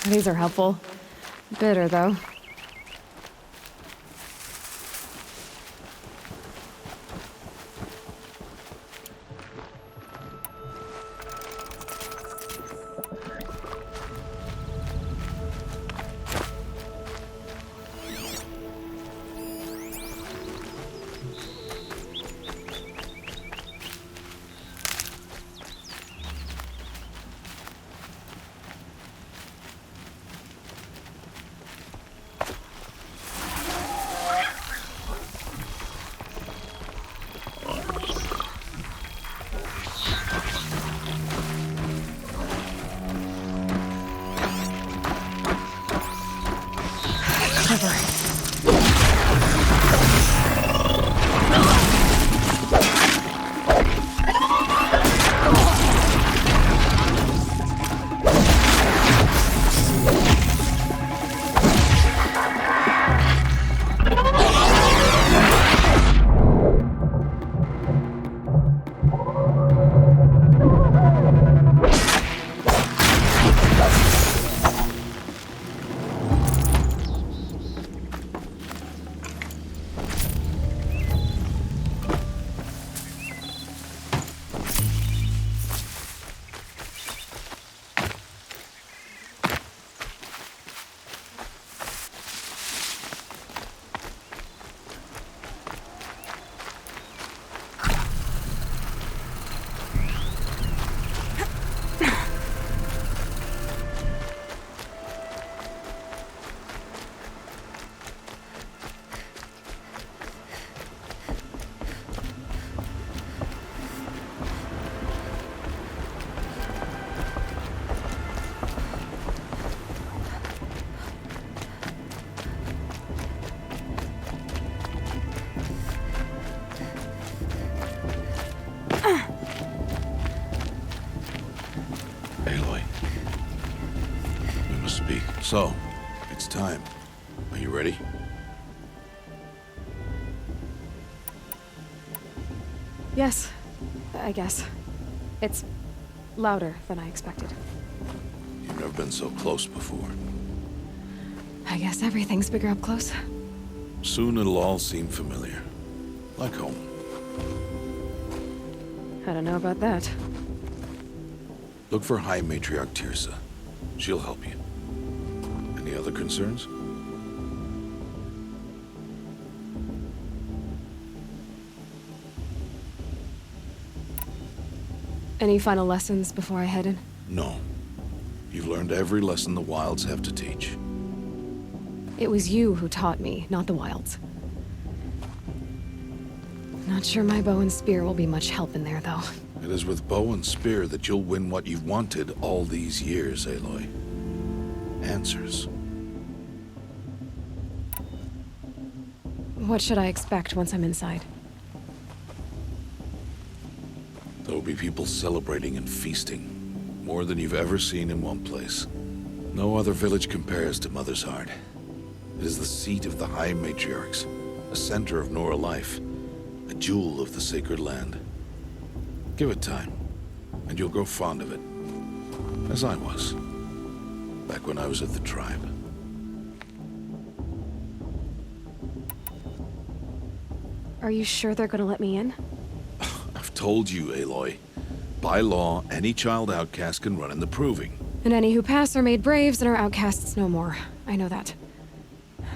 These are helpful. Bitter, though. So, it's time. Are you ready? Yes, I guess. It's louder than I expected. You've never been so close before. I guess everything's bigger up close. Soon it'll all seem familiar. Like home. I don't know about that. Look for High Matriarch Tirsa. She'll help you. Any other concerns? Any final lessons before I head in? No. You've learned every lesson the Wilds have to teach. It was you who taught me, not the Wilds. Not sure my bow and spear will be much help in there, though. It is with bow and spear that you'll win what you've wanted all these years, Aloy. Answers. What should I expect once I'm inside? There will be people celebrating and feasting. More than you've ever seen in one place. No other village compares to Mother's Heart. It is the seat of the High Matriarchs, a center of Nora life, a jewel of the sacred land. Give it time, and you'll grow fond of it. As I was, back when I was at the tribe. Are you sure they're gonna let me in? I've told you, Aloy. By law, any child outcast can run in the Proving. And any who pass are made braves and are outcasts no more. I know that.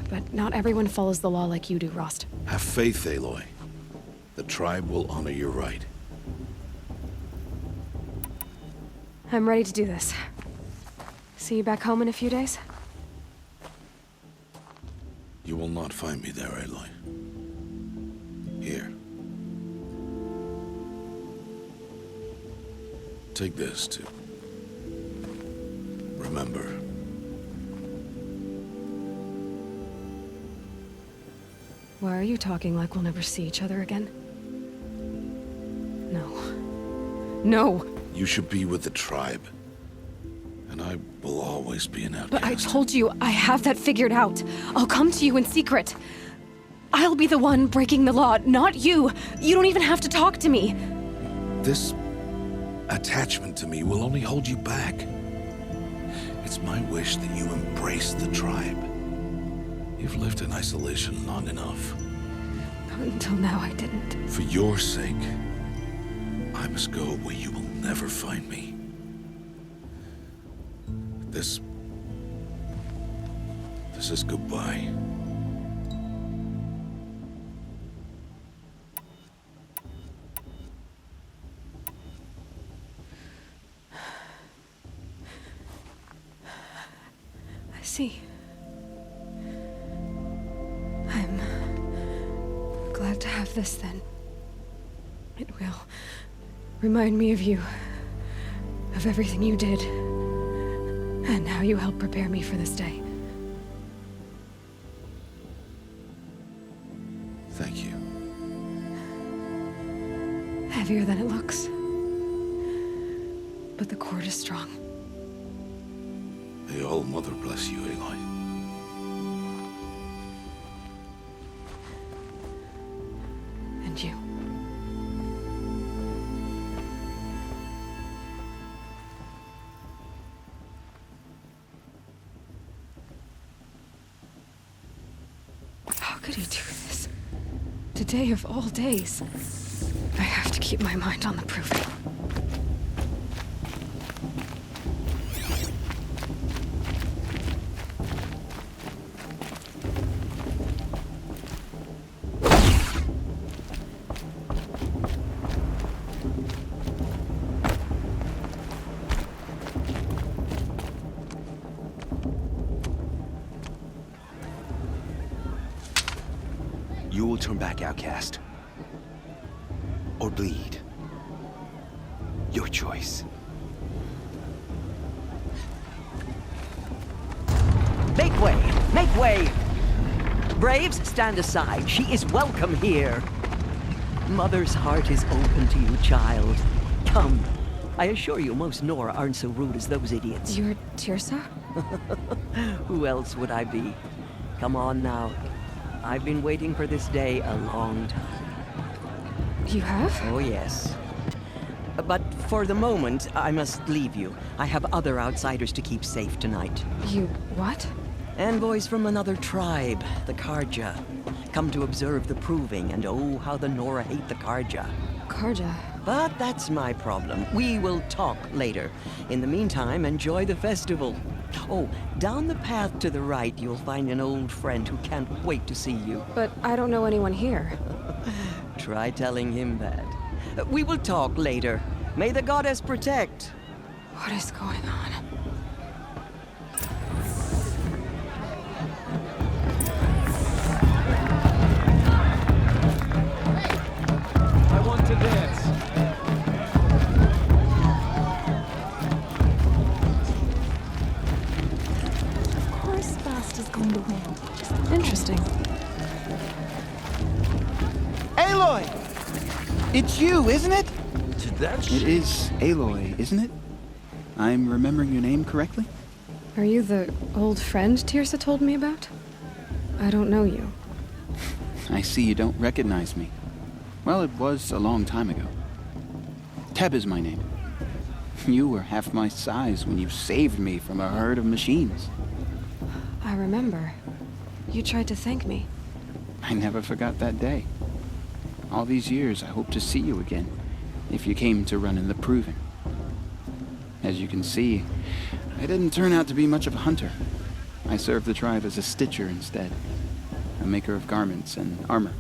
But not everyone follows the law like you do, Rost. Have faith, Aloy. The tribe will honor your right. I'm ready to do this. See you back home in a few days? You will not find me there, Aloy. Here. Take this, too. Remember. Why are you talking like we'll never see each other again? No. No! You should be with the tribe. And I will always be an outcast. But I told you, I have that figured out. I'll come to you in secret. I'll be the one breaking the law, not you. You don't even have to talk to me. This attachment to me will only hold you back. It's It's my wish that you embrace the tribe. You've lived in isolation long enough. Until now, I didn't. For your sake, I must go where you will never find me. This is goodbye. I see. I'm glad to have this then. It will remind me of you, of everything you did, and how you helped prepare me for this day. Thank you. Heavier than it looks. But the cord is strong. May All-Mother bless you, Aloy. And you. How could he do this? Today of all days. I have to keep my mind on the proving. You will turn back, outcast. Or bleed. Your choice. Make way! Make way! Braves, stand aside. She is welcome here. Mother's heart is open to you, child. Come. I assure you, most Nora aren't so rude as those idiots. You're Tirsa? Who else would I be? Come on now. I've been waiting for this day a long time. You have? Oh, yes. But for the moment, I must leave you. I have other outsiders to keep safe tonight. You what? Envoys from another tribe, the Karja. Come to observe the proving, and oh, how the Nora hate the Karja. Karja. But that's my problem. We will talk later. In the meantime, enjoy the festival. Oh, down the path to the right, you'll find an old friend who can't wait to see you. But I don't know anyone here. Try telling him that. We will talk later. May the goddess protect. What is going on? I want to dance. Of course Bast is going to win. Interesting. Aloy! It's you, isn't it? That It is Aloy, isn't it? I'm remembering your name correctly? Are you the old friend Tirsa told me about? I don't know you. I see you don't recognize me. Well, it was a long time ago. Teb is my name. You were half my size when you saved me from a herd of machines. I remember. You tried to thank me. I never forgot that day. All these years, I hope to see you again, if you came to run in the proving. As you can see, I didn't turn out to be much of a hunter. I served the tribe as a stitcher instead, a maker of garments and armor.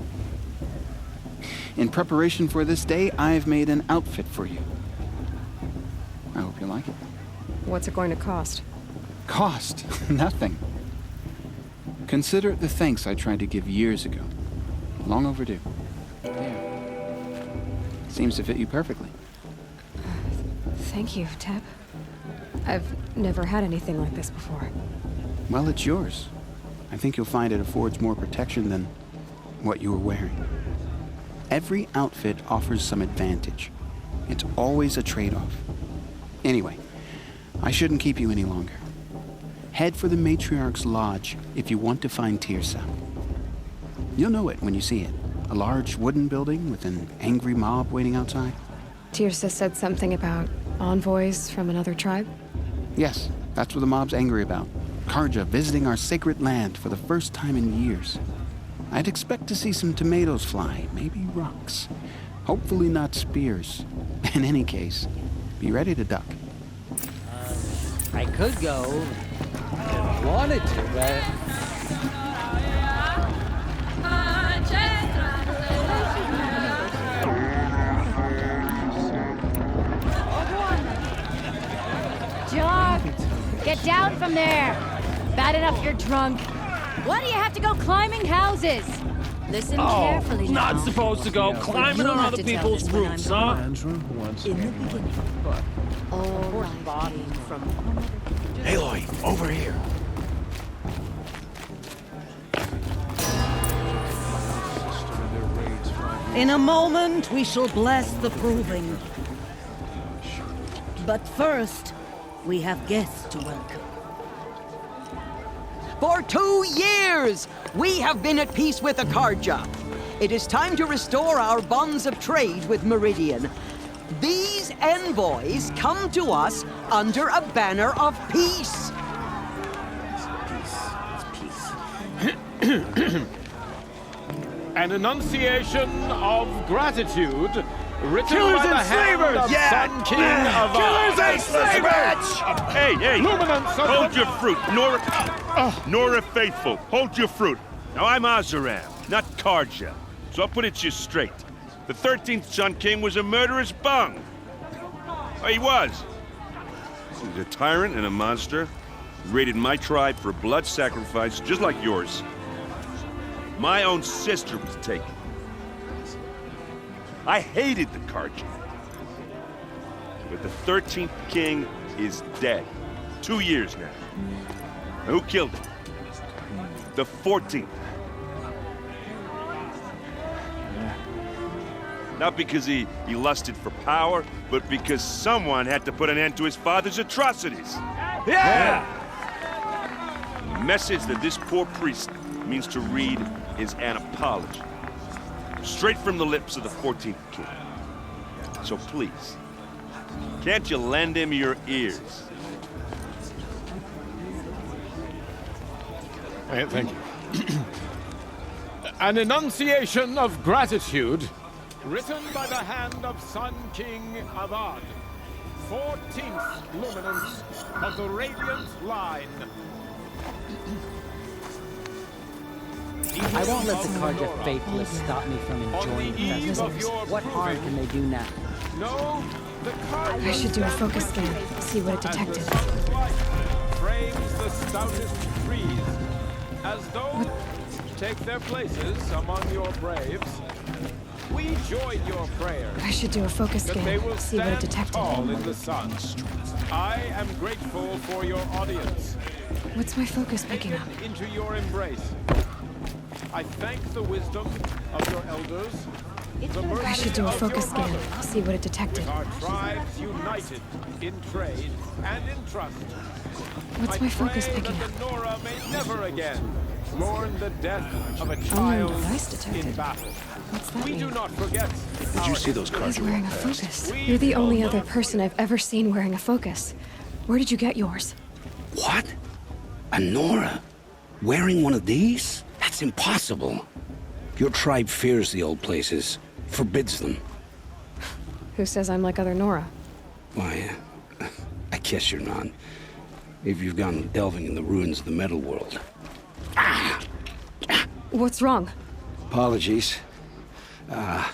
In preparation for this day, I've made an outfit for you. I hope you like it. What's it going to cost? Cost? Nothing. Consider it the thanks I tried to give years ago. Long overdue. There. Seems to fit you perfectly. Thank you, Teb. I've never had anything like this before. Well, it's yours. I think you'll find it affords more protection than what you were wearing. Every outfit offers some advantage. It's always a trade-off. Anyway, I shouldn't keep you any longer. Head for the Matriarch's Lodge if you want to find Tirsa. You'll know it when you see it. A large wooden building with an angry mob waiting outside. Tirsa said something about envoys from another tribe? Yes, That's what the mob's angry about. Karja visiting our sacred land for the first time in years. I'd expect to see some tomatoes fly, maybe rocks. Hopefully not spears. In any case, be ready to duck. I could go if I wanted to, but Jock! Get down from there! Bad enough you're drunk. Why do you have to go climbing houses? Listen carefully now. Not supposed to go climbing You'll on have other to tell people's this when roofs, I'm huh? In the beginning, all life came from... Aloy, over here. In a moment, we shall bless the proving. But first, we have guests to welcome. For 2 years, we have been at peace with the Karja. It is time to restore our bonds of trade with Meridian. These envoys come to us under a banner of peace. An enunciation of gratitude written Killers by the and hand slavers! of Yeah! Sun King of Killers and slavers! Hey, hey! Luminance of Hold the- your fruit, Nora Faithful. Hold your fruit. Now I'm Azaram, not Karja, so I'll put it to you straight. The 13th Sun King was a murderous bung. Oh, he was. He was a tyrant and a monster. He raided my tribe for a blood sacrifice, just like yours. My own sister was taken. I hated the Karja. But the 13th king is dead. 2 years now. Now, who killed him? The 14th. Not because he lusted for power, but because someone had to put an end to his father's atrocities. Yeah! The message that this poor priest means to read is an apology. Straight from the lips of the 14th king. So please, can't you lend him your ears? Thank you. An enunciation of gratitude written by the hand of Sun King Avad, 14th luminance of the Radiant Line. I won't let the Karja faithless stop me from enjoying the festival. What harm can they do now? No, the Karja I should do a focus scan, see what it detected. frames the stoutest trees, as though take their places among your braves. We join your prayers I should do a focus that they will scan, see what it stand detected. tall in the sun. I am grateful for your audience. What's my focus picking up? Taken into your embrace. I thank the wisdom of your elders. The mercy I should do a of focus your scan, mothers. see what it detected. Our tribes united in trade and in trust. What's my focus pray picking that up? the Nora may never again mourn the death of a Unknown child device in detected. battle. What's that We mean? do not forget. Did you see those He's cards wearing a walk past? focus. You're the only other person I've ever seen wearing a focus. Where did you get yours? What? A Nora? Wearing one of these? That's impossible. Your tribe fears the old places, forbids them. Who says I'm like other Nora? Why, I guess you're not. If you've gone delving in the ruins of the metal world. What's wrong? Apologies. A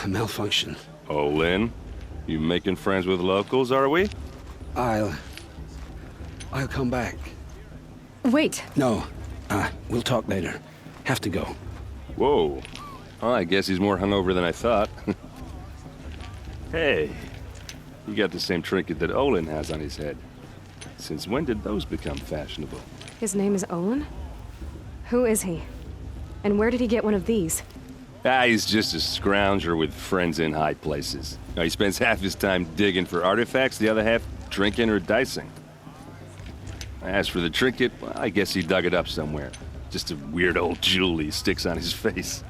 malfunction. Oh, Lynn, you making friends with locals, are we? I'll come back. Wait, No, we'll talk later. Have to go. Whoa. Well, I guess he's more hungover than I thought. Hey, you got the same trinket that Olin has on his head. Since when did those become fashionable? his name is Olin? Who is he? And where did he get one of these? He's just a scrounger with friends in high places. Now, he spends half his time digging for artifacts, the other half drinking or dicing. As for the trinket, well, I guess he dug it up somewhere. Just a weird old jewel he sticks on his face.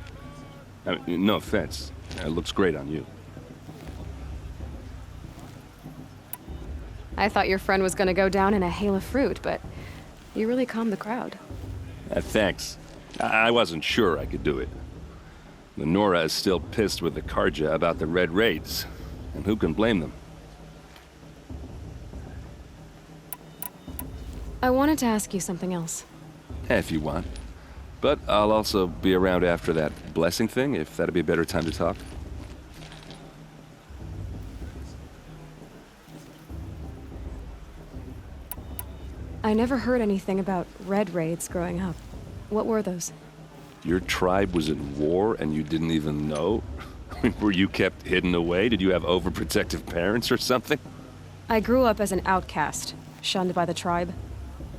I mean, no offense. It looks great on you. I thought your friend was gonna go down in a hail of fruit, but you really calmed the crowd. Thanks. I wasn't sure I could do it. The Nora is still pissed with the Karja about the Red Raids, and who can blame them? I wanted to ask you something else. If you want. But I'll also be around after that blessing thing, if that'd be a better time to talk. I never heard anything about Red Raids growing up. What were those? Your tribe was in war and you didn't even know? I mean, were you kept hidden away? Did you have overprotective parents or something? I grew up as an outcast, shunned by the tribe.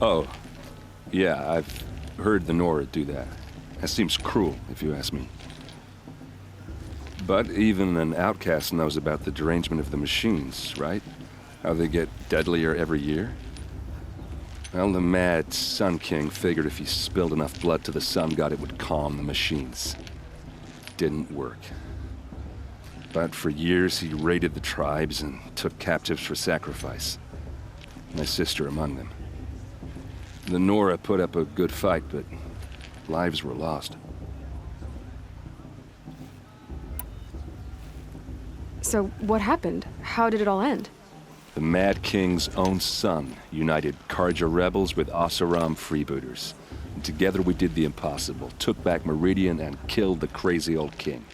Oh, yeah, I've heard the Nora do that. That seems cruel, if you ask me. But even an outcast knows about the derangement of the machines, right? How they get deadlier every year? Well, the mad Sun King figured if he spilled enough blood to the Sun God, it would calm the machines. Didn't work. But for years, he raided the tribes and took captives for sacrifice. My sister among them. The Nora put up a good fight, but lives were lost. So what happened? How did it all end? The Mad King's own son united Karja rebels with Oseram freebooters. And together we did the impossible, took back Meridian and killed the crazy old king.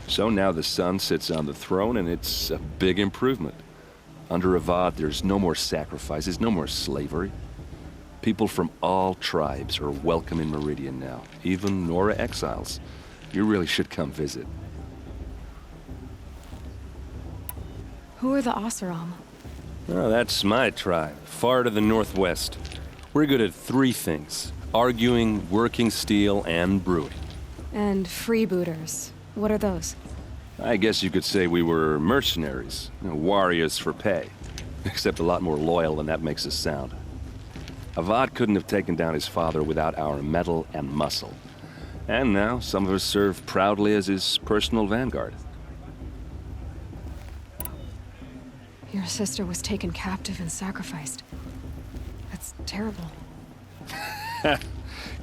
So now the son sits on the throne and it's a big improvement. Under Avad, there's no more sacrifices, no more slavery. People from all tribes are welcome in Meridian now, even Nora exiles. You really should come visit. Who are the Oseram? Oh, that's my tribe, far to the northwest. We're good at three things: arguing, working steel, and brewing. And freebooters. What are those? I guess you could say we were mercenaries, warriors for pay. Except a lot more loyal than that makes us sound. Avad couldn't have taken down his father without our metal and muscle. And now some of us serve proudly as his personal vanguard. Your sister was taken captive and sacrificed. That's terrible.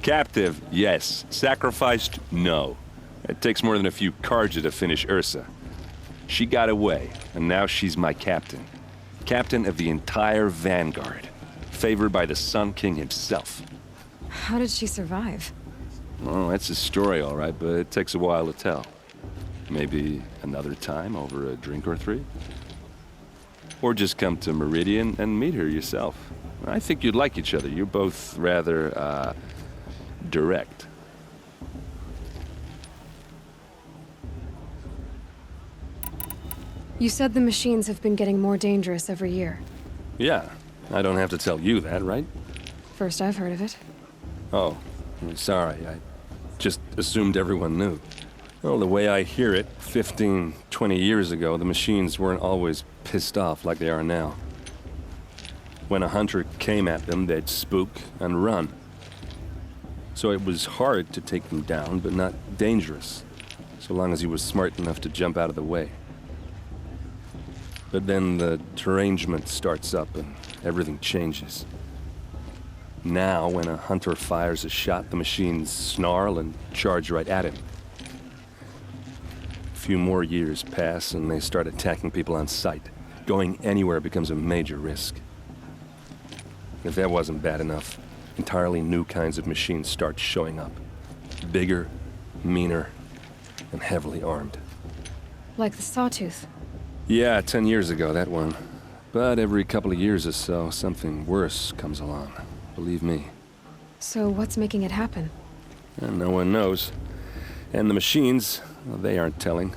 Captive, yes. Sacrificed, no. It takes more than a few Karja to finish Ursa. She got away, and now she's my captain. Captain of the entire vanguard. Favored by the Sun King himself. How did she survive? Oh, that's a story, all right, but it takes a while to tell. Maybe another time over a drink or three? Or just come to Meridian and meet her yourself. I think you'd like each other. You're both rather, direct. You said the machines have been getting more dangerous every year. Yeah, I don't have to tell you that, right? First I've heard of it. Oh, I'm sorry. I just assumed everyone knew. Well, the way I hear it, 15, 20 years ago, the machines weren't always pissed off like they are now. When a hunter came at them, they'd spook and run. So it was hard to take them down, but not dangerous, so long as he was smart enough to jump out of the way. But then the derangement starts up and everything changes. Now, when a hunter fires a shot, the machines snarl and charge right at him. A few more years pass and they start attacking people on sight. Going anywhere becomes a major risk. If that wasn't bad enough, entirely new kinds of machines start showing up. Bigger, meaner, and heavily armed. Like the Sawtooth. Yeah, 10 years ago, that one. But every couple of years or so, something worse comes along. Believe me. So what's making it happen? And no one knows. And the machines, well, they aren't telling.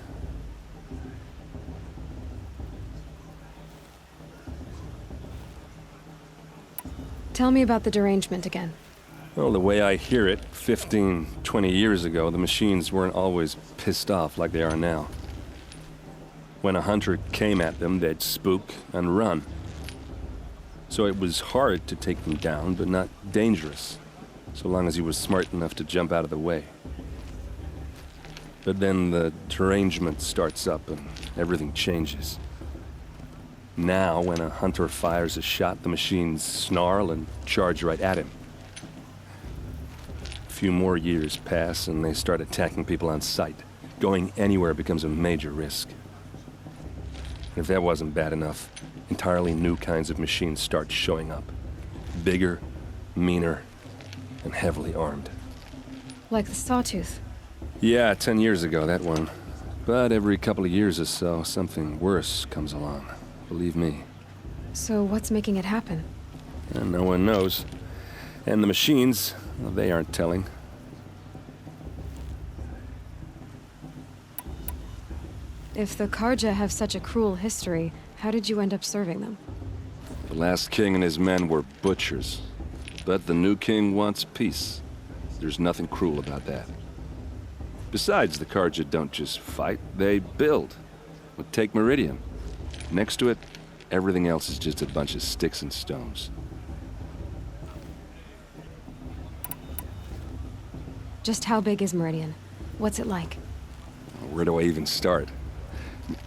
Tell me about the derangement again. Well, the way I hear it, 15, 20 years ago, the machines weren't always pissed off like they are now. When a hunter came at them, they'd spook and run. So it was hard to take them down, but not dangerous, so long as he was smart enough to jump out of the way. But then the derangement starts up and everything changes. Now, when a hunter fires a shot, the machines snarl and charge right at him. A few more years pass and they start attacking people on sight. Going anywhere becomes a major risk. If that wasn't bad enough, entirely new kinds of machines start showing up. Bigger, meaner, and heavily armed. Like the Sawtooth. Yeah, 10 years ago, that one. But every couple of years or so, something worse comes along. Believe me. So what's making it happen? And no one knows. And the machines, well, they aren't telling. If the Karja have such a cruel history, how did you end up serving them? The last king and his men were butchers. But the new king wants peace. There's nothing cruel about that. Besides, the Karja don't just fight, they build. But take Meridian. Next to it, everything else is just a bunch of sticks and stones. Just how big is Meridian? What's it like? Where do I even start?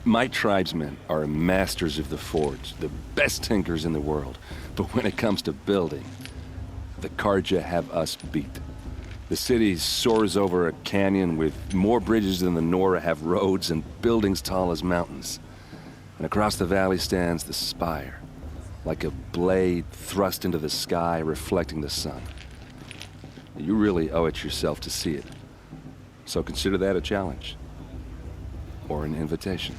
My tribesmen are masters of the forge, the best tinkers in the world. But when it comes to building, the Karja have us beat. The city soars over a canyon with more bridges than the Nora have roads and buildings tall as mountains. And across the valley stands the spire, like a blade thrust into the sky reflecting the sun. You really owe it yourself to see it. So consider that a challenge. Or an invitation.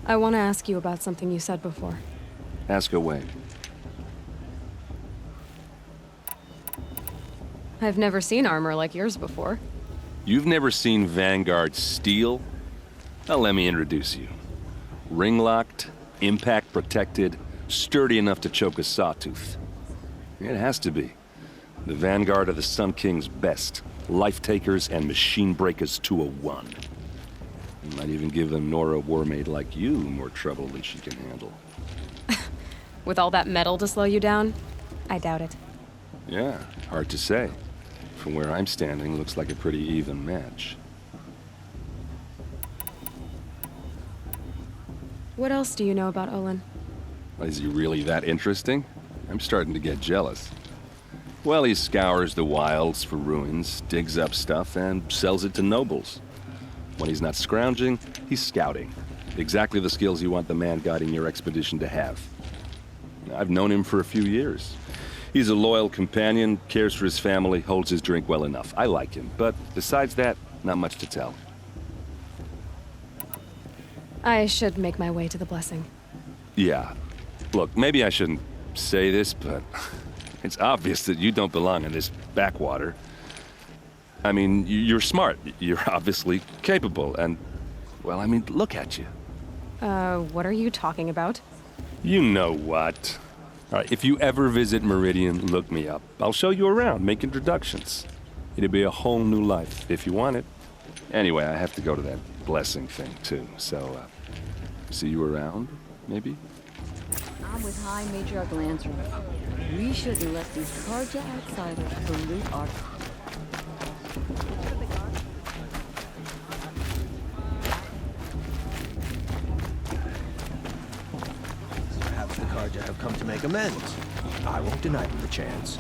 I want to ask you about something you said before. Ask away. I've never seen armor like yours before. You've never seen Vanguard steel? Well, let me introduce you. Ring-locked, impact-protected, sturdy enough to choke a sawtooth. It has to be. The Vanguard of the Sun King's best. Life-takers and machine breakers to a one. You might even give a Nora warmaid like you more trouble than she can handle. With all that metal to slow you down? I doubt it. Yeah, hard to say. From where I'm standing, looks like a pretty even match. What else do you know about Olin? Is he really that interesting? I'm starting to get jealous. Well, he scours the wilds for ruins, digs up stuff, and sells it to nobles. When he's not scrounging, he's scouting. Exactly the skills you want the man guiding your expedition to have. I've known him for a few years. He's a loyal companion, cares for his family, holds his drink well enough. I like him, but besides that, not much to tell. I should make my way to the blessing. Yeah. Look, maybe I shouldn't say this, but it's obvious that you don't belong in this backwater. I mean, you're smart. You're obviously capable, and, well, I mean, look at you. What are you talking about? You know what. All right, if you ever visit Meridian, look me up. I'll show you around, make introductions. It'll be a whole new life, if you want it. Anyway, I have to go to that blessing thing, too, so, see you around, maybe? I'm with High Matriarch Lantern. We shouldn't let these Karja outsiders pollute our... Perhaps the Karja have come to make amends. I won't deny them the chance.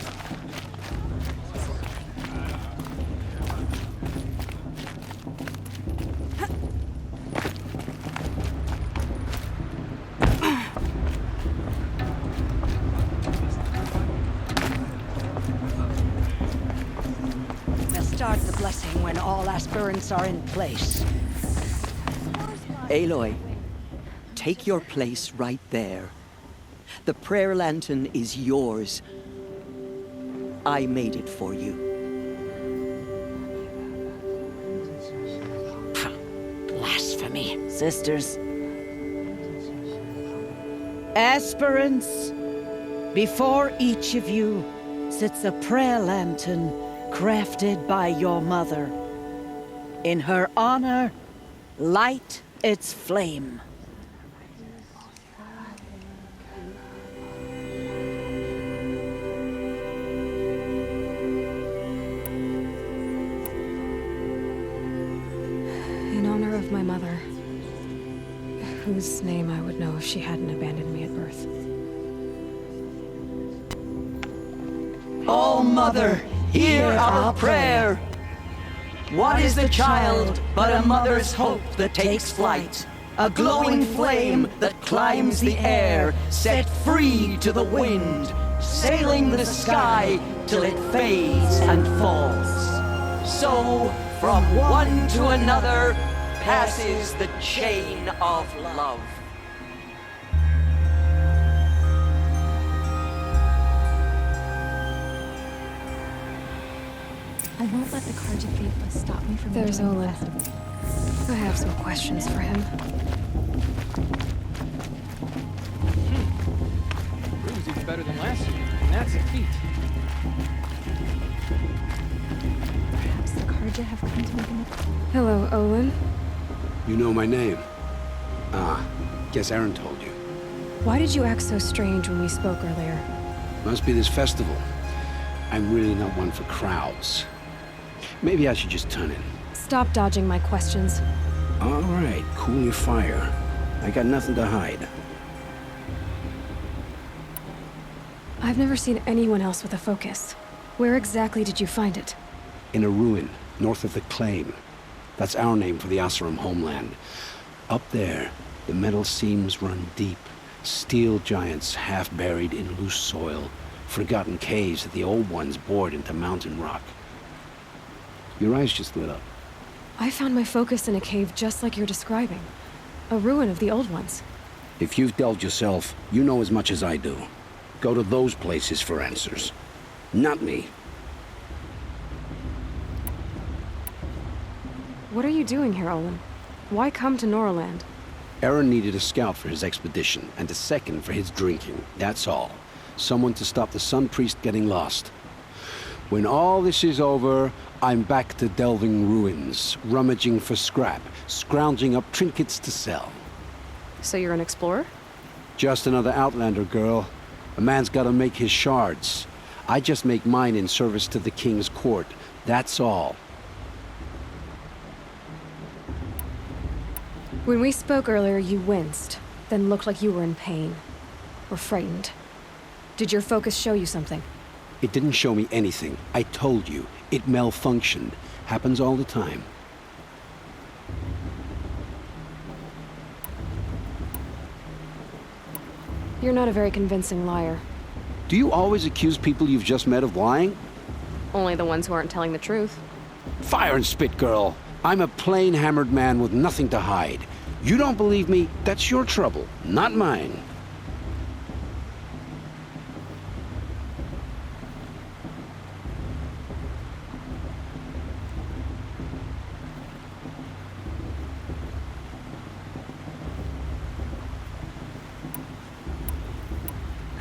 Start the blessing when all aspirants are in place. Aloy, take your place right there. The prayer lantern is yours. I made it for you. Blasphemy. Sisters. Aspirants, before each of you sits a prayer lantern crafted by your mother. In her honor, light its flame. In honor of my mother, whose name I would know if she hadn't abandoned me at birth. Oh, Mother, hear our prayer. What is the child but a mother's hope that takes flight? A glowing flame that climbs the air, set free to the wind, sailing the sky till it fades and falls. So, from one to another, passes the chain of love. I won't let the Carja Faithless stop me from There's enjoying the Olin. festival. I have some questions for him. Room's even better than last year, and that's a feat. Perhaps the Carja have come to make an Hello, Olin. You know my name? Ah, guess Aaron told you. Why did you act so strange when we spoke earlier? Must be this festival. I'm really not one for crowds. Maybe I should just turn in. Stop dodging my questions. All right, cool your fire. I got nothing to hide. I've never seen anyone else with a focus. Where exactly did you find it? In a ruin, north of the Claim. That's our name for the Asuram homeland. Up there, the metal seams run deep. Steel giants half buried in loose soil. Forgotten caves that the old ones bored into mountain rock. Your eyes just lit up. I found my focus in a cave just like you're describing. A ruin of the old ones. If you've delved yourself, you know as much as I do. Go to those places for answers. Not me. What are you doing here, Olin? Why come to Norland? Aaron needed a scout for his expedition, and a second for his drinking. That's all. Someone to stop the Sun Priest getting lost. When all this is over, I'm back to delving ruins, rummaging for scrap, scrounging up trinkets to sell. So you're an explorer? Just another Outlander, girl. A man's gotta make his shards. I just make mine in service to the King's court. That's all. When we spoke earlier, you winced, then looked like you were in pain. Or frightened. Did your focus show you something? It didn't show me anything. I told you. It malfunctioned. Happens all the time. You're not a very convincing liar. Do you always accuse people you've just met of lying? Only the ones who aren't telling the truth. Fire and spit, girl. I'm a plain hammered man with nothing to hide. You don't believe me? That's your trouble, not mine.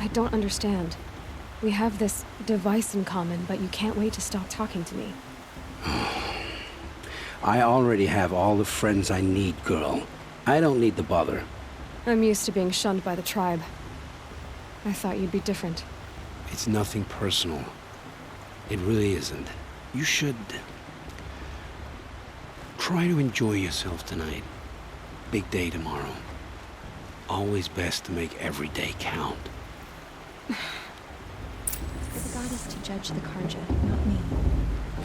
I don't understand. We have this device in common, but you can't wait to stop talking to me. I already have all the friends I need, girl. I don't need the bother. I'm used to being shunned by the tribe. I thought you'd be different. It's nothing personal. It really isn't. You should... try to enjoy yourself tonight. Big day tomorrow. Always best to make every day count. For the goddess to judge the Carja, not me.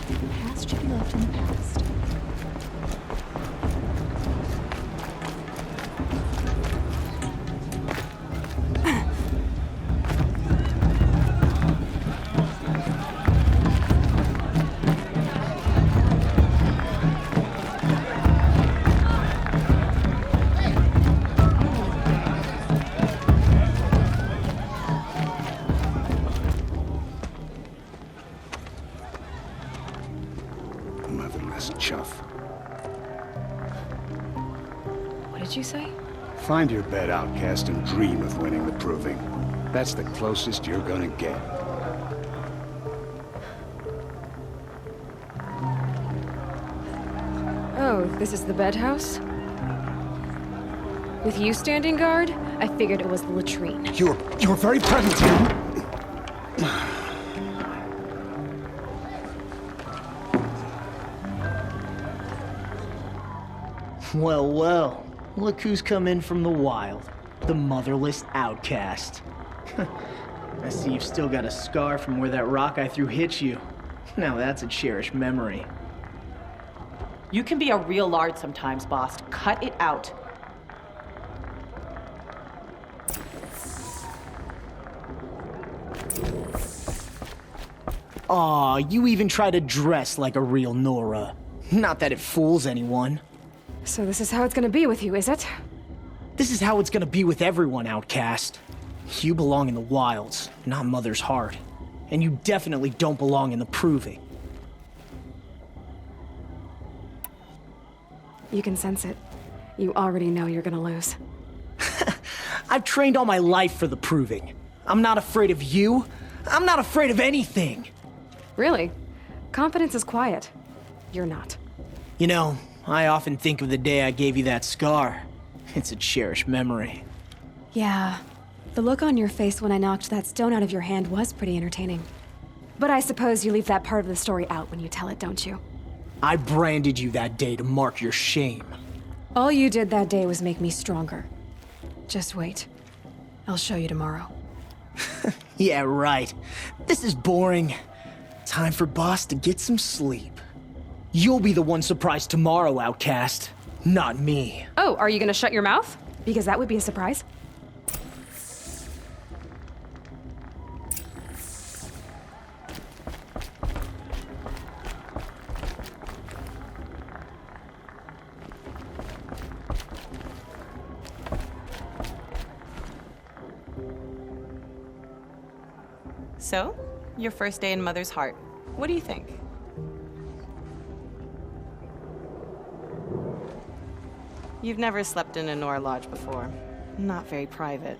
The past should be left in the past. Motherless chuff. What did you say? Find your bed, outcast, and dream of winning the proving. That's the closest you're gonna get. Oh, this is the bedhouse? With you standing guard, I figured it was the latrine. Your very presence here. Well, well. Look who's come in from the wild. The motherless outcast. I see you've still got a scar from where that rock I threw hit you. Now that's a cherished memory. You can be a real lard sometimes, boss. Cut it out. Aw, you even try to dress like a real Nora. Not that it fools anyone. So this is how it's gonna be with you, is it? This is how it's gonna be with everyone, outcast. You belong in the wilds, not Mother's Heart. And you definitely don't belong in the Proving. You can sense it. You already know you're gonna lose. I've trained all my life for the Proving. I'm not afraid of you. I'm not afraid of anything. Really? Confidence is quiet. You're not. You know, I often think of the day I gave you that scar. It's a cherished memory. Yeah. The look on your face when I knocked that stone out of your hand was pretty entertaining. But I suppose you leave that part of the story out when you tell it, don't you? I branded you that day to mark your shame. All you did that day was make me stronger. Just wait. I'll show you tomorrow. Yeah, right. This is boring. Time for Boss to get some sleep. You'll be the one surprised tomorrow, outcast. Not me. Oh, are you gonna shut your mouth? Because that would be a surprise. So, your first day in Mother's Heart. What do you think? You've never slept in a Nora lodge before. Not very private.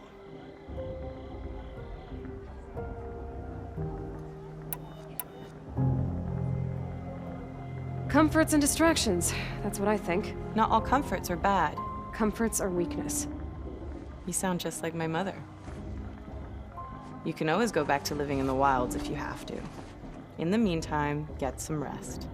Comforts and distractions. That's what I think. Not all comforts are bad. Comforts are weakness. You sound just like my mother. You can always go back to living in the wilds if you have to. In the meantime, get some rest.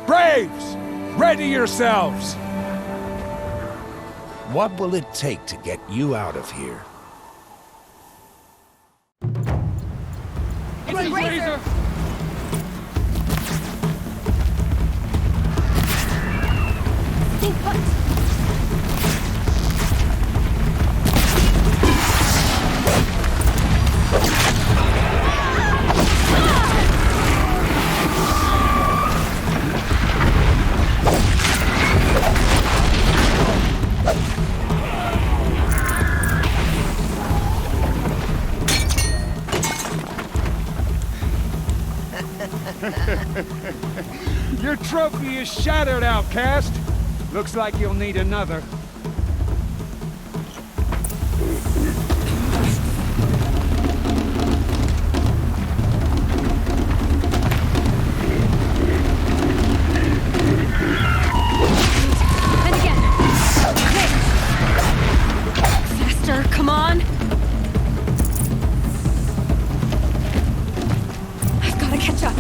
Braves! Ready yourselves! What will it take to get you out of here? It's a razor! Stay put! Your trophy is shattered, outcast. Looks like you'll need another. And again. Okay. Faster, come on. I've got to catch up.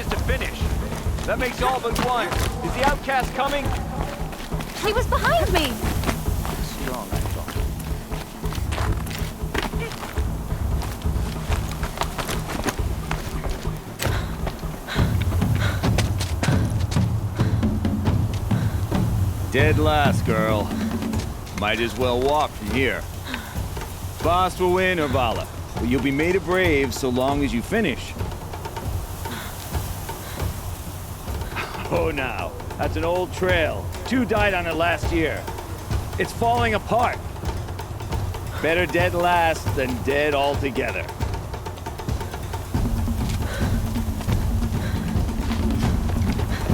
is to finish. That makes all but one. Is the outcast coming? He was behind me! Strong, I thought. Dead last, girl. Might as well walk from here. Boss will win or Vala, but you'll be made a brave so long as you finish. Oh, now, that's an old trail. 2 died on it last year. It's falling apart. Better dead last than dead altogether.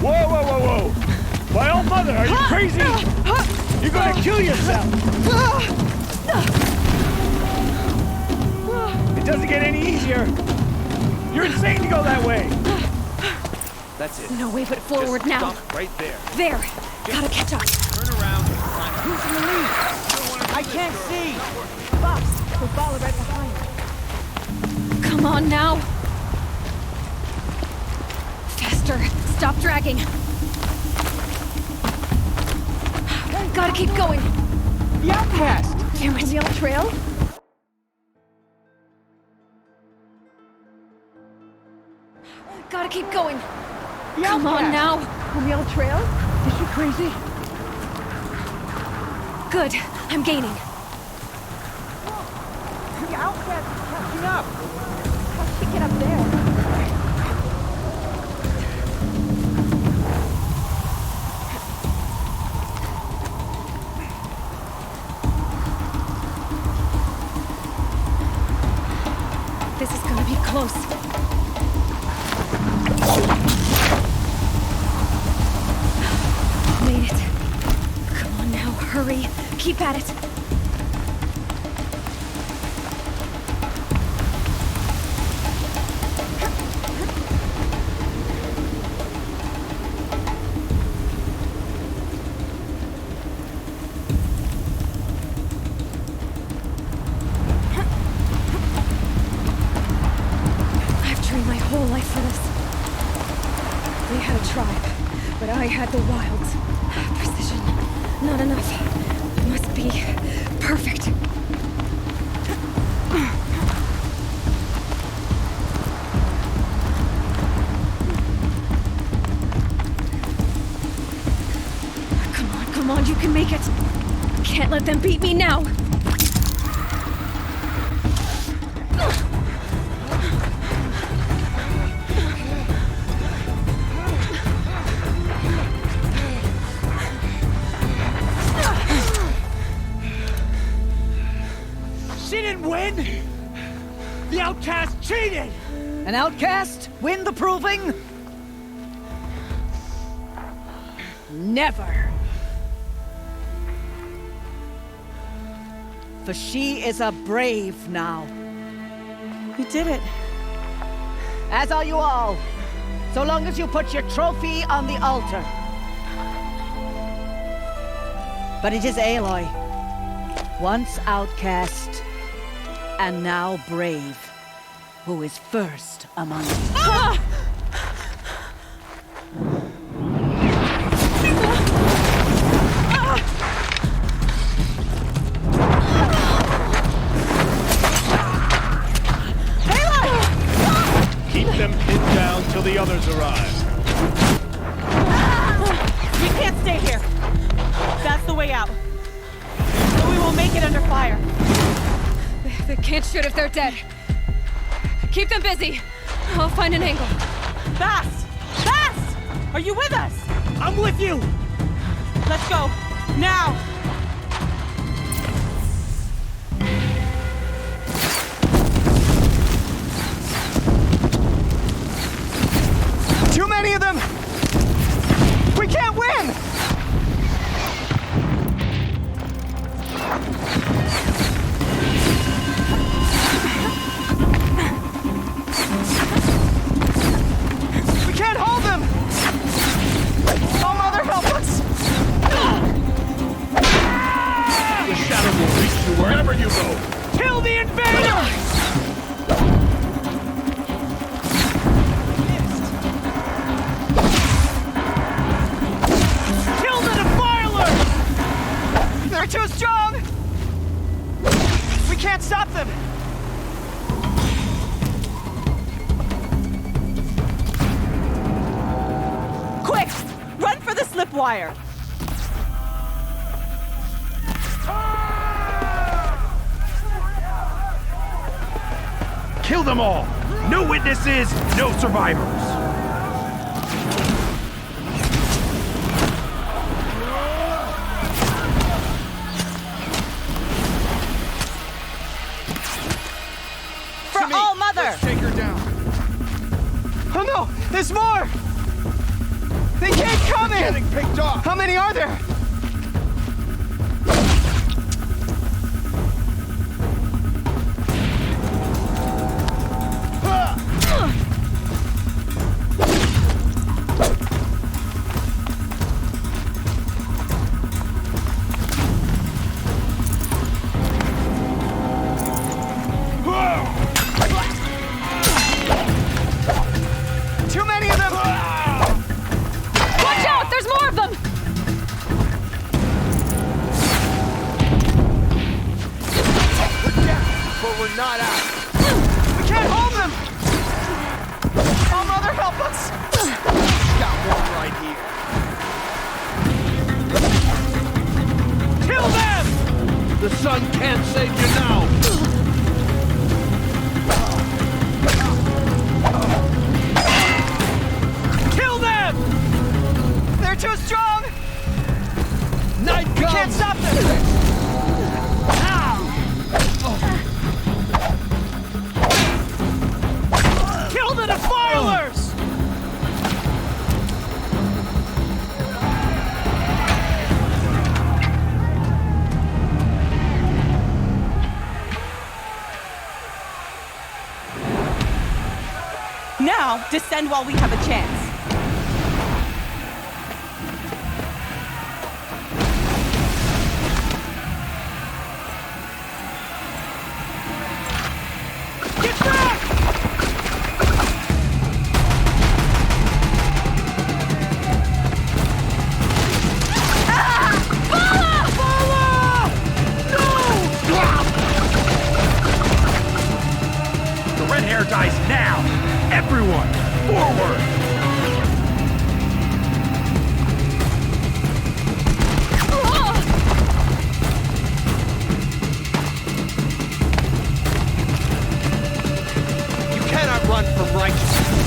Whoa, whoa, whoa, whoa! My old mother, are you crazy? You're gonna kill yourself! It doesn't get any easier! You're insane to go that way! That's it. No way but forward Just now. stop right there. There! Gotta catch up. Turn around. Who's in the lead? I can't see! Box, with Vala right behind. Come on now! Faster! Stop dragging! Gotta keep going! The outcast! Damn it! On the old trail? Gotta keep going! The Come on outcast. now! On the old trail? Is she crazy? Good! I'm gaining! The outcast is catching up! How'd she get up there? This is gonna be close. Made it. Come on now, hurry. Keep at it. My whole life for this. They had a tribe, but I had the wilds. Precision. Not enough. Must be perfect. Come on, you can make it. Can't let them beat me now. Win? The outcast cheated! An outcast win the proving? Never. For she is a brave now. We did it. As are you all. So long as you put your trophy on the altar. But it is Aloy. Once outcast, and now brave, who is first among you. Ah! Keep them pinned down till the others arrive. We can't stay here. That's the way out. But we won't make it under fire. They can't shoot if they're dead. Keep them busy. I'll find an angle. Fast! Fast! Are you with us? I'm with you! Let's go. Now! Too many of them! We can't win! We can't hold them! Oh, Mother, help us! wire. Kill them all! No witnesses, no survivors! For All Mother! Let's take her down. Oh no! There's more! They can't come in! Getting picked off! How many are there? Too many of them! Watch out! There's more of them! We're down, but we're not out. We can't hold them! Oh, Mother, help us! Got one right here. Kill them! The sun can't save you now. Kill them! They're too strong! Night comes! We can't stop them! Kill the defilers! Now, descend while we have a chance. Get back! The red hair dies now! Everyone, forward! You cannot run from righteousness.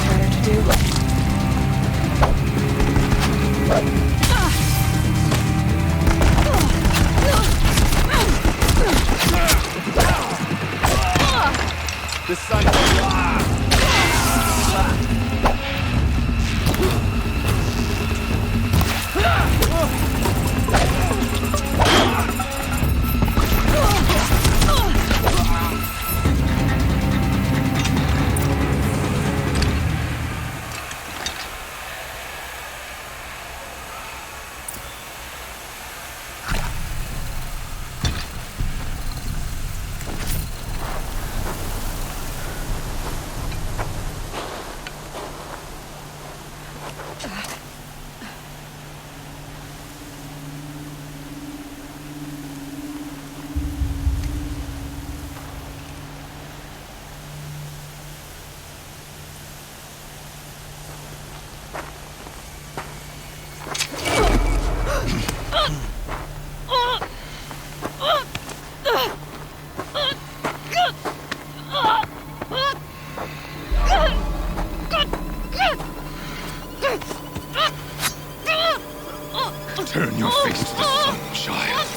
Better to do. The sun. Turn your face to the sun, child.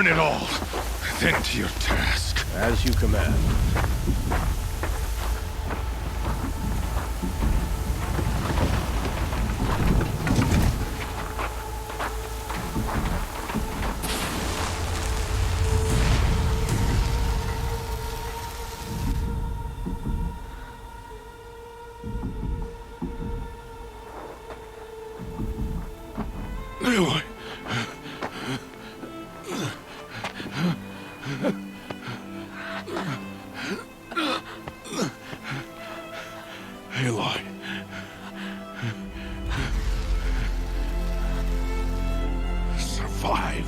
it all, then to your task. As you command. Aloy. Aloy. Survive.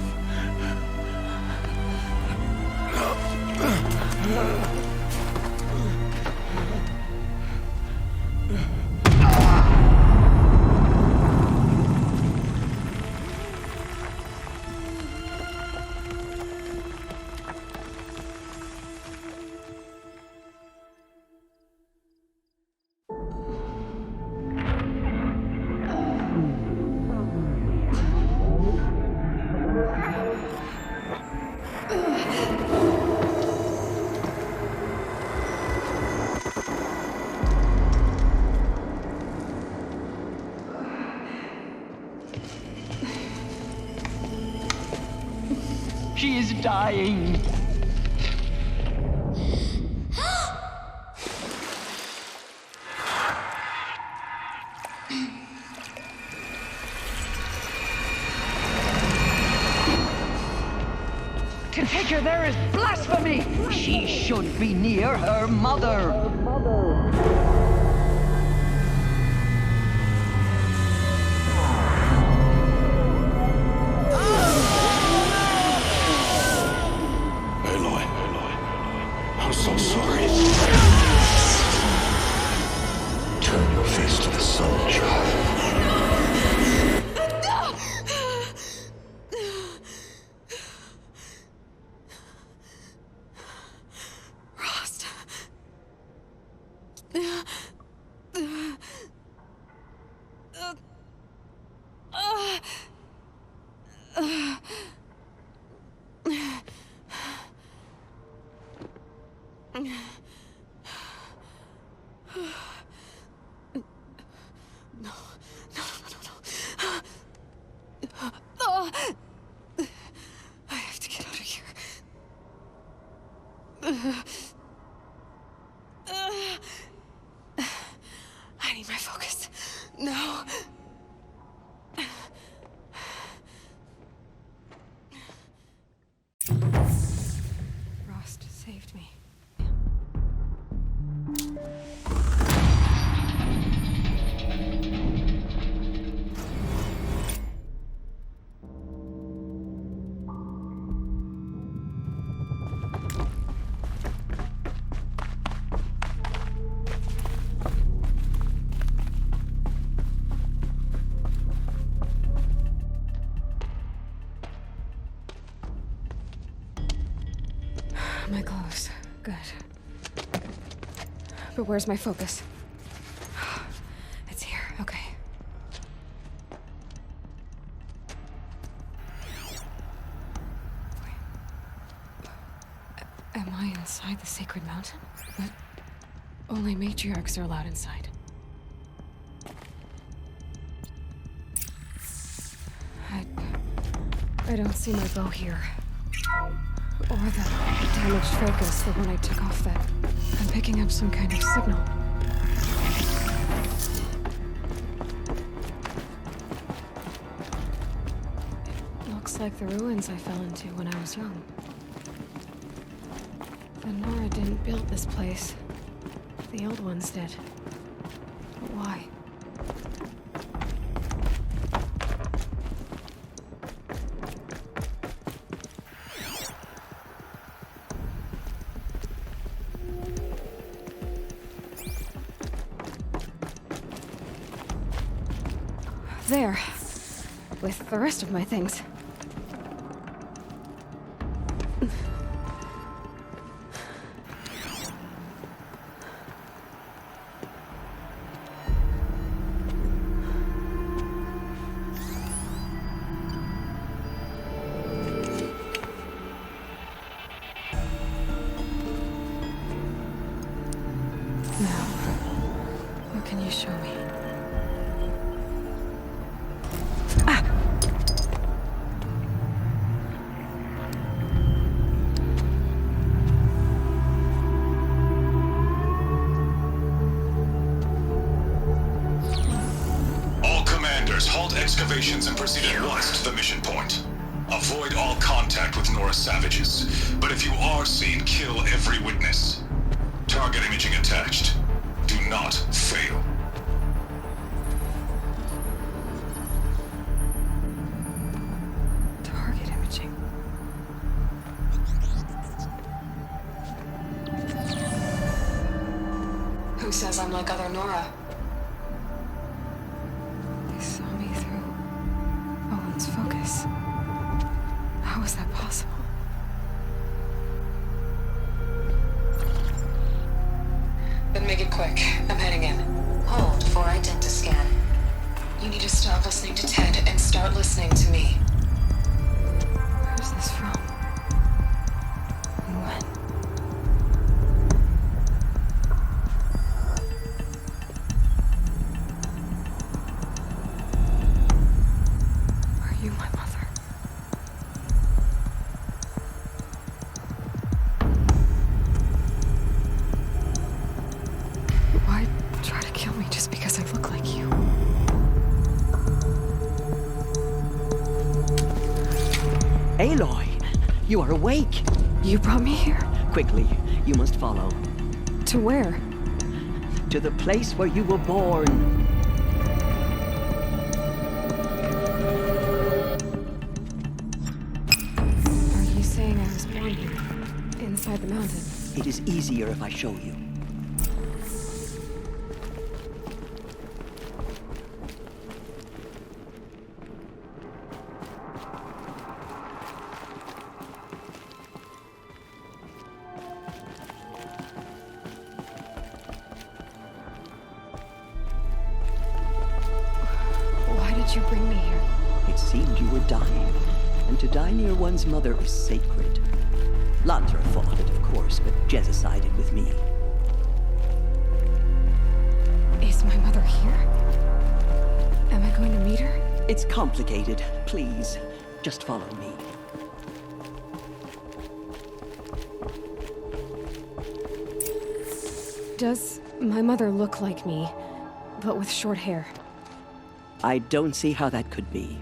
She is dying. To take her there is blasphemy. She should be near her mother. I'm so sorry. Turn your face to the sun, child. Rost. I have to get out of here. I need my focus. No. Rost saved me. My clothes. Good. But where's my focus? It's here. Okay. Am I inside the sacred mountain? But only matriarchs are allowed inside. I don't see my bow here. Or the damaged focus, the one I took off that. I'm picking up some kind of signal. It looks like the ruins I fell into when I was young. The Nora didn't build this place. The old ones did. But why? There. With the rest of my things. can you show me? All commanders, halt excavations and proceed at once to the mission point. Avoid all contact with Nora savages, but if you are seen, kill every witness. Target imaging attached. Do not fail. Target imaging. Who says I'm like other Nora? They saw me through Owen's focus. How is that possible? Then make it quick. I'm heading in. Hold for identiscan. You need to stop listening to Ted and start listening to me. Where's this from? And when? Are you my mother? Why try to kill me just because I look like you? Aloy, you are awake. You brought me here? Quickly, you must follow. To where? To the place where you were born. Are you saying I was born here? Inside the mountain? It is easier if I show you. Why did you bring me here? It seemed you were dying, and to die near one's mother is sacred. Landra fought it, of course, but Jezza sided with me. Is my mother here? Am I going to meet her? It's complicated. Please, just follow me. Does my mother look like me, but with short hair? I don't see how that could be.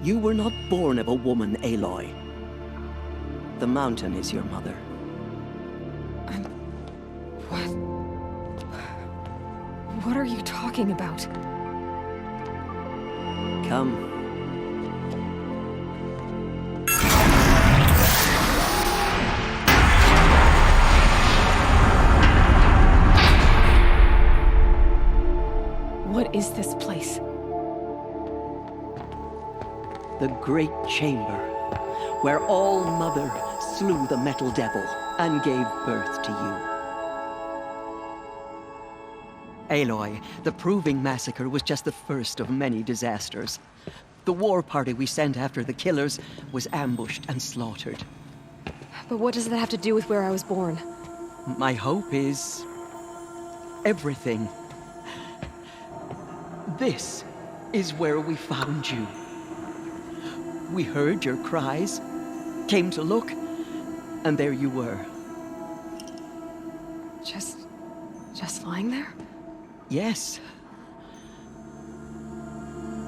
You were not born of a woman, Aloy. The mountain is your mother. What are you talking about? Come. What is this place? The Great Chamber, where All Mother slew the Metal Devil and gave birth to you. Aloy, the Proving Massacre was just the first of many disasters. The war party we sent after the killers was ambushed and slaughtered. But what does that have to do with where I was born? My hope is everything. This is where we found you. We heard your cries, came to look, and there you were. Just lying there? Yes.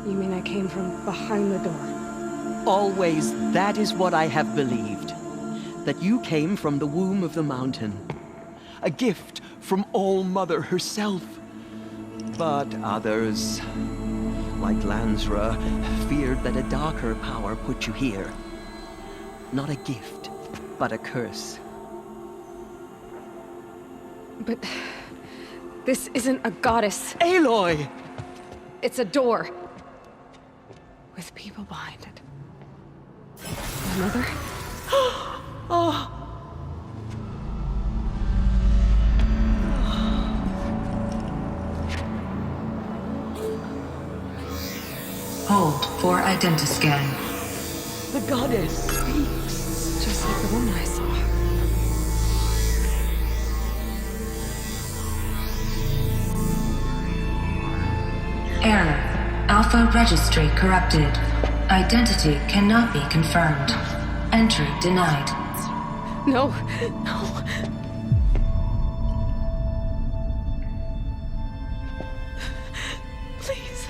You mean I came from behind the door? Always, that is what I have believed. That you came from the womb of the mountain. A gift from All Mother herself. But others, like Lansra, feared that a darker power put you here. Not a gift, but a curse. But this isn't a goddess. Aloy! It's a door. With people behind it. My mother? Oh! Hold for identiscan. The goddess speaks. Just like the woman I saw. Alpha registry corrupted. Identity cannot be confirmed. Entry denied. No, no. Please.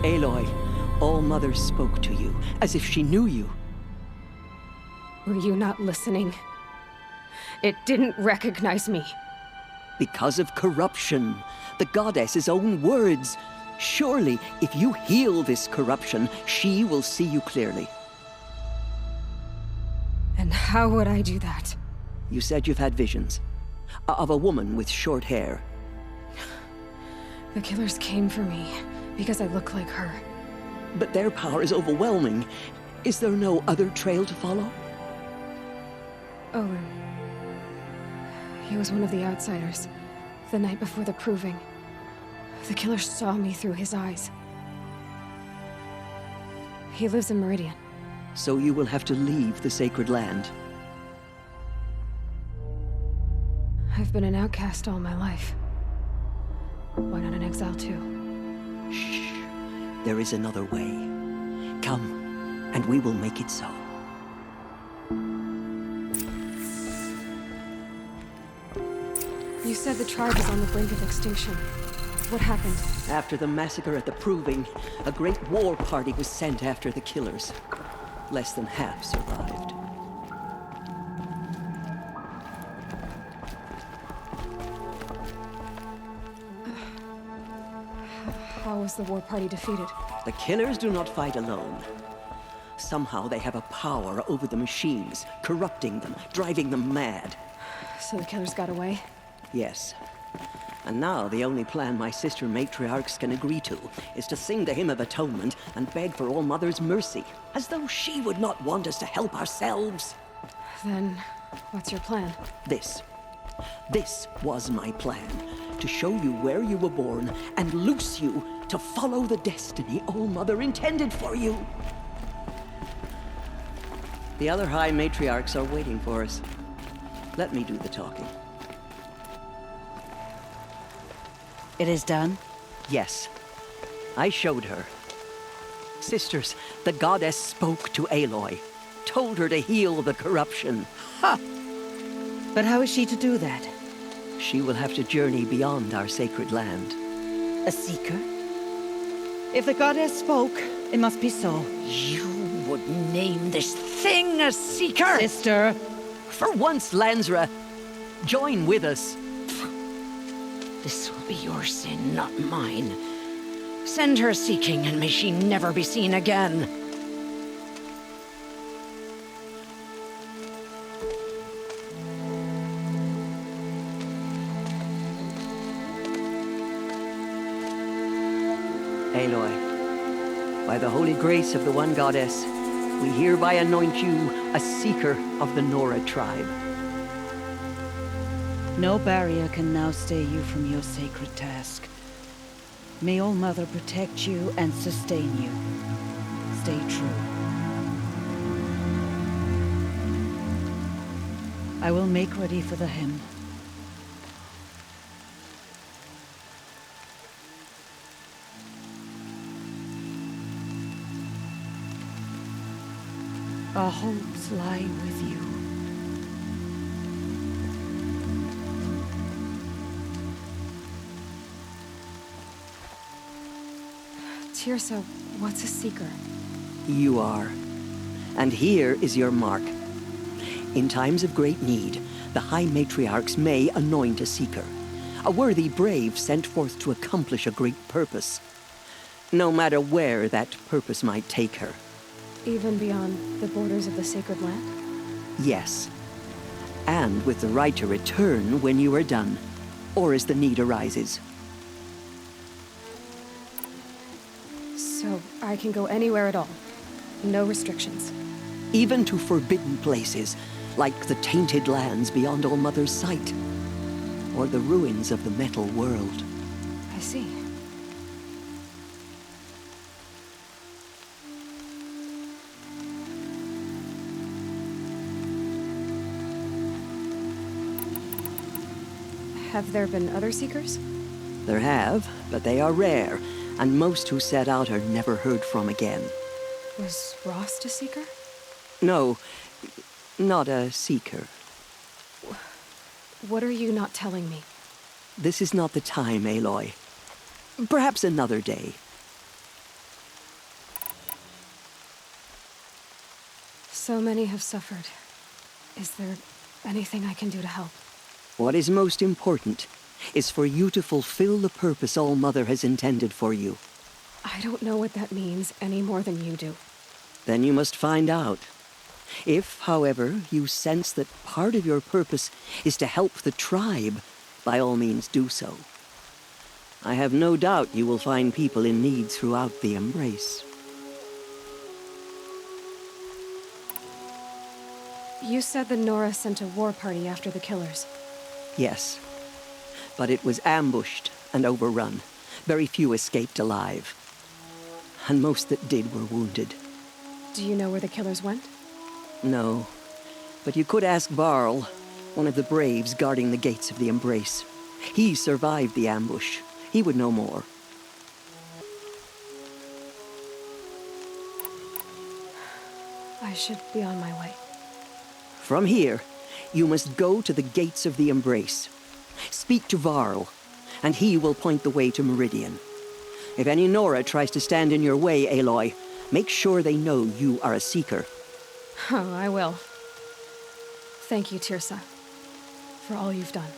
Aloy, All-Mother spoke to you, as if she knew you. Were you not listening? It didn't recognize me. Because of corruption. The goddess's own words. Surely, if you heal this corruption, she will see you clearly. And how would I do that? You said you've had visions. Of a woman with short hair. The killers came for me because I look like her. But their power is overwhelming. Is there no other trail to follow? Owen. He was one of the outsiders. The night before the proving. The killer saw me through his eyes. He lives in Meridian. So you will have to leave the sacred land. I've been an outcast all my life. Why not an exile too? Shh. There is another way. Come, and we will make it so. You said the tribe is on the brink of extinction. What happened? After the massacre at the Proving, a great war party was sent after the killers. Less than half survived. How was the war party defeated? The killers do not fight alone. Somehow they have a power over the machines, corrupting them, driving them mad. So the killers got away? Yes. And now the only plan my sister matriarchs can agree to is to sing the Hymn of Atonement and beg for All-Mother's mercy, as though she would not want us to help ourselves. Then, what's your plan? This was my plan. To show you where you were born and loose you to follow the destiny All-Mother intended for you. The other High Matriarchs are waiting for us. Let me do the talking. It is done? Yes. I showed her. Sisters, the goddess spoke to Aloy. Told her to heal the corruption. Ha! But how is she to do that? She will have to journey beyond our sacred land. A seeker? If the goddess spoke, it must be so. You would name this thing a seeker? Sister! For once, Lansra, join with us. This will be your sin, not mine. Send her seeking, and may she never be seen again. Aloy, by the holy grace of the one goddess, we hereby anoint you a seeker of the Nora tribe. No barrier can now stay you from your sacred task. May All-Mother protect you and sustain you. Stay true. I will make ready for the hymn. Our hopes lie with you. Tirsa, what's a seeker? You are. And here is your mark. In times of great need, the High Matriarchs may anoint a seeker. A worthy brave sent forth to accomplish a great purpose. No matter where that purpose might take her. Even beyond the borders of the sacred land? Yes. And with the right to return when you are done, or as the need arises. So I can go anywhere at all. No restrictions. Even to forbidden places, like the tainted lands beyond All Mother's sight, or the ruins of the metal world. I see. Have there been other Seekers? There have, but they are rare, and most who set out are never heard from again. Was Rost a Seeker? No, not a Seeker. What are you not telling me? This is not the time, Aloy. Perhaps another day. So many have suffered. Is there anything I can do to help? What is most important is for you to fulfill the purpose All Mother has intended for you. I don't know what that means any more than you do. Then you must find out. If, however, you sense that part of your purpose is to help the tribe, by all means do so. I have no doubt you will find people in need throughout the Embrace. You said the Nora sent a war party after the killers. Yes, but it was ambushed and overrun. Very few escaped alive. And most that did were wounded. Do you know where the killers went? No, but you could ask Varl, one of the Braves guarding the gates of the Embrace. He survived the ambush. He would know more. I should be on my way. From here, you must go to the gates of the Embrace. Speak to Varl, and he will point the way to Meridian. If any Nora tries to stand in your way, Aloy, make sure they know you are a Seeker. Oh, I will. Thank you, Tirsa, for all you've done.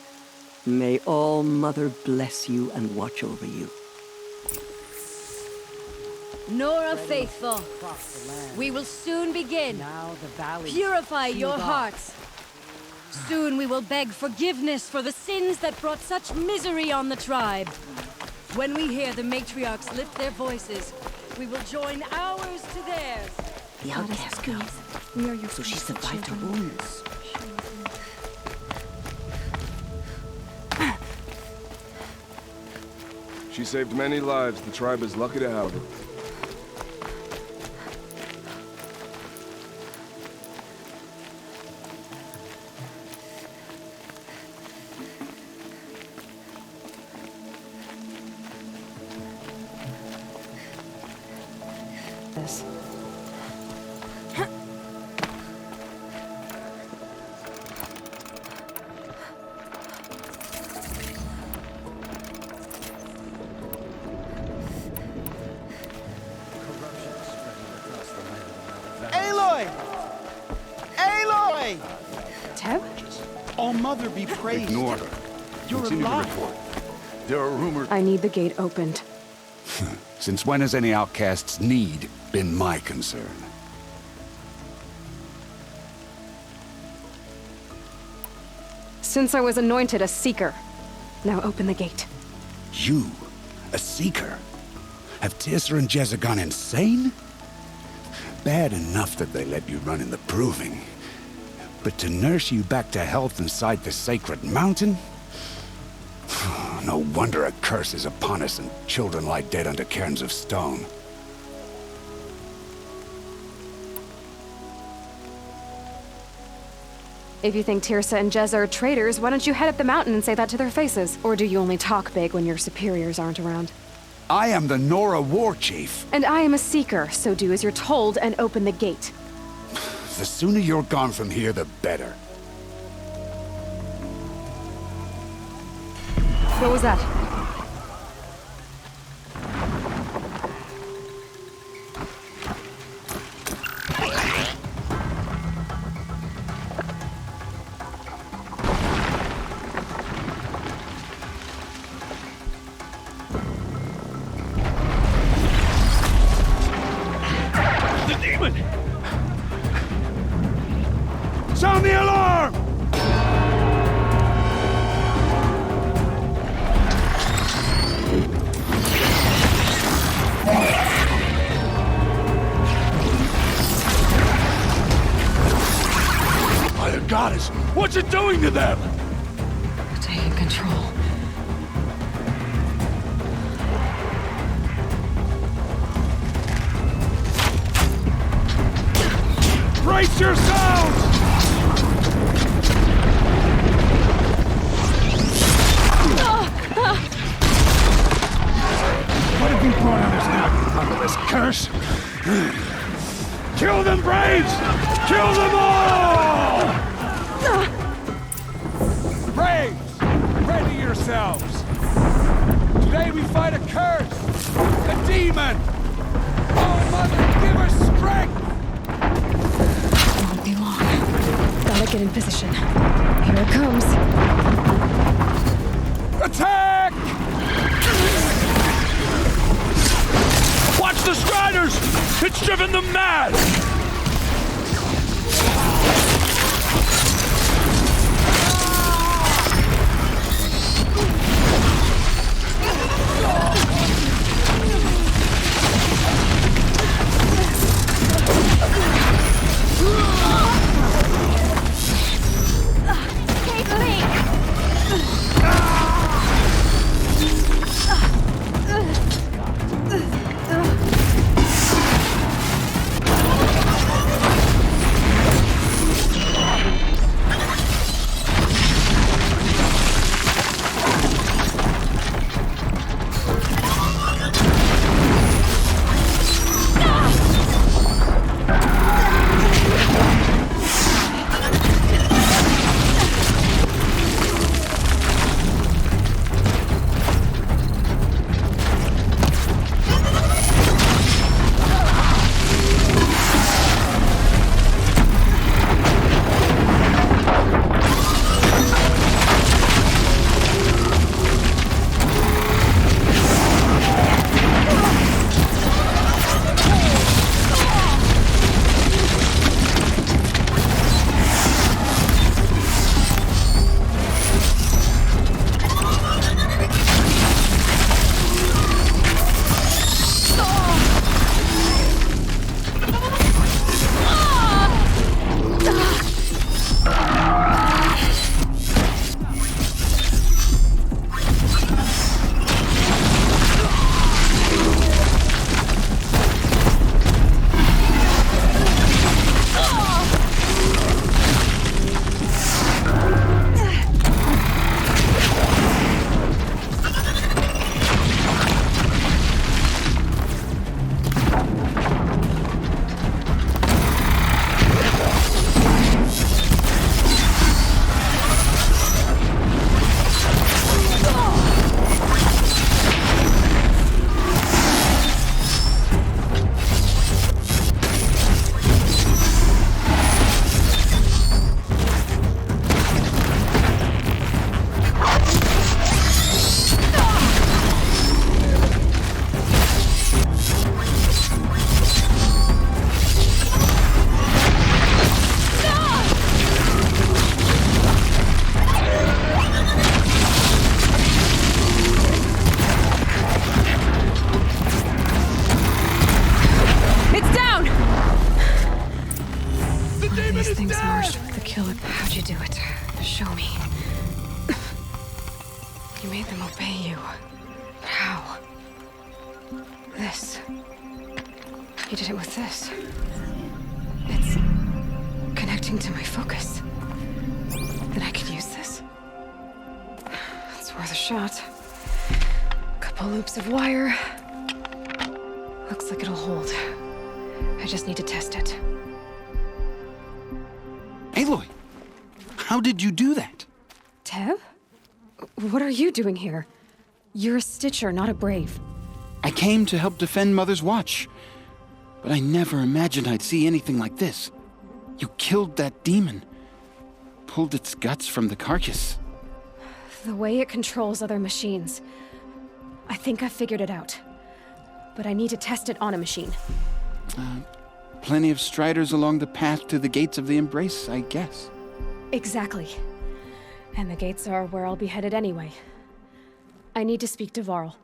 May All Mother bless you and watch over you. Nora faithful, we will soon begin. Purify your hearts. Soon we will beg forgiveness for the sins that brought such misery on the tribe. When we hear the matriarchs lift their voices, we will join ours to theirs. The outcast girl. We are your So she survived her children. wounds. She saved many lives. The tribe is lucky to have her. This. Aloy! Aloy! Teb? All Mother be praised. Ignore her. You're Continue alive. to report. There are rumors... I need the gate opened. Since when has any outcast's need been my concern? Since I was anointed a Seeker. Now open the gate. You? A Seeker? Have Tirsa and Jezza gone insane? Bad enough that they let you run in the Proving. But to nurse you back to health inside the Sacred Mountain? No wonder a curse is upon us and children lie dead under cairns of stone. If you think Tirsa and Jezza are traitors, why don't you head up the mountain and say that to their faces? Or do you only talk big when your superiors aren't around? I am the Nora War Chief. And I am a Seeker, so do as you're told and open the gate. The sooner you're gone from here, the better. What was that? The demon! Sound the alarm! What's it doing to them? Taking control. Brace yourselves! What have you brought on us now, under this curse? Kill them, Braves! Kill them all! Braves, ready yourselves! Today we fight a curse, a demon! Oh, Mother, give us strength! Won't be long. Gotta get in position. Here it comes. Attack! Watch the Striders! It's driven them mad! How'd you do it? Show me. You made them obey you. How? This. You did it with this. It's connecting to my focus. Then I could use this. It's worth a shot. Couple loops of wire. Looks like it'll hold. I just need to test it. Aloy! How did you do that? Tev? What are you doing here? You're a Stitcher, not a Brave. I came to help defend Mother's Watch. But I never imagined I'd see anything like this. You killed that demon. Pulled its guts from the carcass. The way it controls other machines. I think I figured it out. But I need to test it on a machine. Plenty of Striders along the path to the gates of the Embrace, I guess. Exactly. And the gates are where I'll be headed anyway. I need to speak to Varl.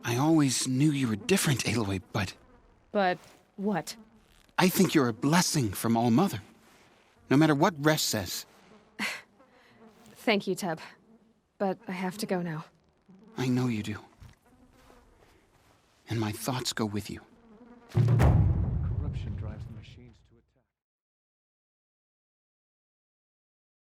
I always knew you were different, Aloy, but... But what? I think you're a blessing from All-Mother. No matter what Resh says. Thank you, Teb. But I have to go now. I know you do. And my thoughts go with you.